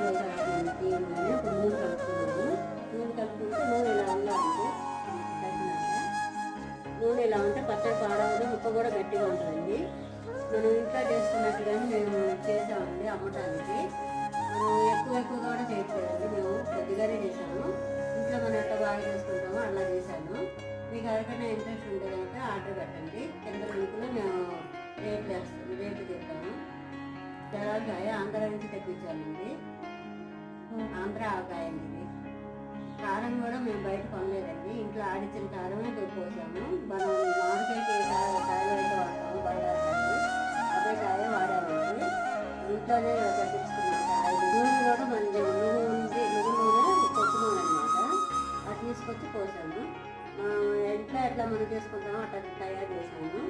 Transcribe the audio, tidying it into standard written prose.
రోజు నూనె ఇప్పుడు నూనె కలుపుకున్నాము. నూనె కలుపుకుంటే నూనె ఇలా ఉండాలండి. నూనె ఇలా ఉంటే పచ్చడి పాడవదు, ముక్క కూడా గట్టిగా ఉంటుందండి. మనం ఇంట్లో చేసుకున్నట్టుగానే మేము చేసామండి అమ్మటానికి. మనం ఎక్కువ కూడా చేయట్లేదండి, మేము కొద్దిగానే చేసాము. ఇంట్లో మనం ఎట్లా బాగా చేసుకుంటామో అలా చేశాను. మీకు ఎవరికైనా ఇంట్రెస్ట్ ఉంటే కనుక ఆర్డర్ పెట్టండి. కింద లింకులో మేము రేట్లు చెప్తాము. తెలవకాయ ఆంధ్ర నుంచి తెప్పించామండి, ఆంధ్ర ఆవకాయ అండి. ఇది కారం కూడా మేము బయట కొనలేదండి, ఇంట్లో ఆడిచ్చిన కారమే పోసాము. మనం మామిడికాయకి కాయలు అయితే వాడతాము, బయటకాయ అదే కాయ వాడామండి. ఇంట్లోనే తెప్పించుకున్నాం కాయలు. నూనె కూడా మంచి నువ్వు నూనె కొత్త నూనె అనమాట, అది తీసుకొచ్చి పోసాము. ఇంట్లో ఎట్లా మనం చేసుకుంటామో అట్లా తయారు చేసాము.